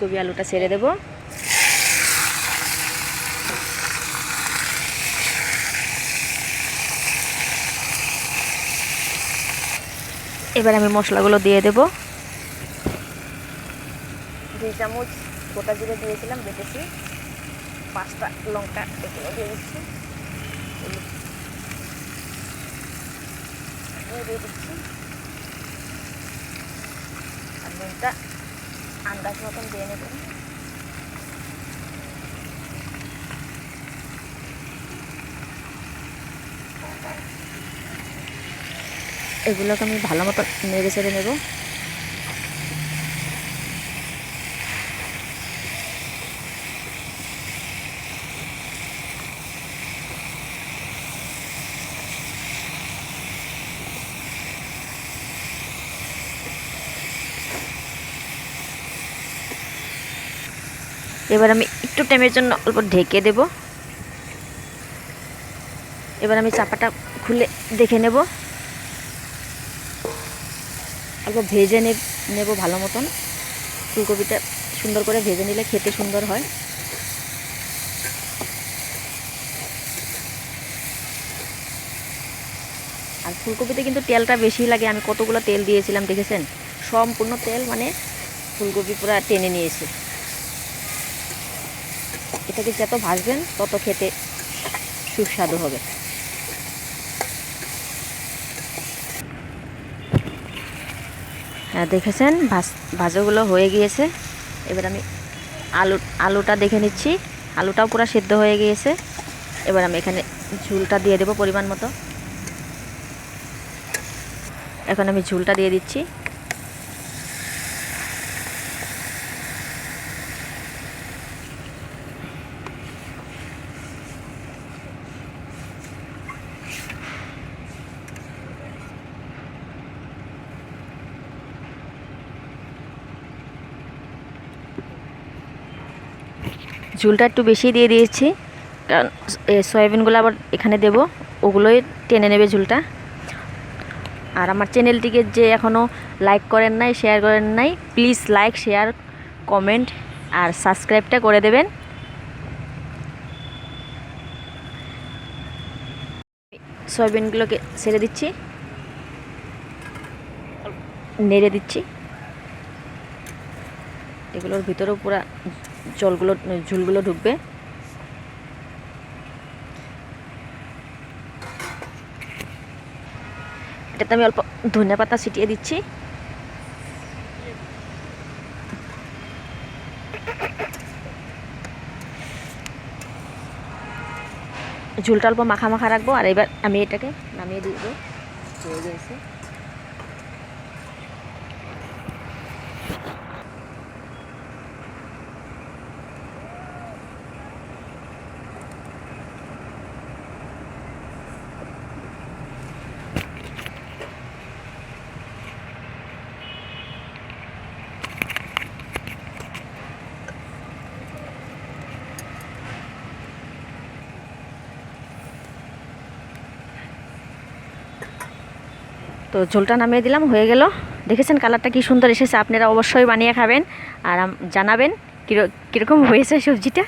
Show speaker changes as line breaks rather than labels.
ফুলকপি আলুটা ছেড়ে দেব। এবার আমি মশলাগুলো দিয়ে দেব। 2 চামচ গোটা জিরে দিয়েছিলাম বেটেছি, 5টা লঙ্কা এগুলো দিয়ে দিচ্ছি, দিয়ে দিচ্ছি, আর নুনটা আন্দাজ মতন দিয়ে নেব। এগুলোকে আমি ভালো মতো নেড়ে চেড়ে নেব। এবার আমি একটু টাইমের জন্য অল্প ঢেকে দেব। এবার আমি চাপাটা খুলে দেখে নেব, অল্প ভেজে নেব ভালো মতন। ফুলকপিটা সুন্দর করে ভেজে নিলে খেতে সুন্দর হয়। আর ফুলকপিতে কিন্তু তেলটা বেশি লাগে। আমি কতগুলো তেল দিয়েছিলাম দেখেছেন, সম্পূর্ণ তেল মানে ফুলকপি পুরো টেনে নিয়েছে। এটাকে যত ভাজবেন তত খেতে সুস্বাদু হবে। হ্যাঁ দেখেছেন ভাজাগুলো হয়ে গিয়েছে। এবার আমি আলুটা দেখে নিচ্ছি, আলুটাও পুরো সেদ্ধ হয়ে গিয়েছে। এবার আমি এখানে ঝুলটা দিয়ে দেব পরিমাণ মতো। এখন আমি ঝুলটা দিয়ে দিচ্ছি। ঝুলটা একটু বেশি দিয়ে দিয়েছি, কারণ সয়াবিনগুলো আবার এখানে দেব, ওগুলোই টেনে নেবে ঝুলটা। আর আমার চ্যানেলটিকে যে এখনও লাইক করেন নাই, শেয়ার করেন নাই, প্লিজ লাইক, শেয়ার, কমেন্ট আর সাবস্ক্রাইবটা করে দেবেন। সয়াবিনগুলোকে ছেড়ে দিচ্ছি, নেড়ে দিচ্ছি। এগুলোর ভিতরেও পুরো ঝুলগুলো ঢুকবে। এটাতে আমি অল্প ধনিয়া পাতা ছিটিয়ে দিচ্ছি। ঝুলটা অল্প মাখা মাখা রাখবো। আর এবার আমি এটাকে নামিয়ে দিব। হয়ে গেছে। তো ঝোলটা নামিয়ে দিলাম, হয়ে গেল। দেখেছেন কালারটা কি সুন্দর এসেছে। আপনারা অবশ্যই বানিয়ে খাবেন আর জানাবেন কীরকম হয়েছে সবজিটা।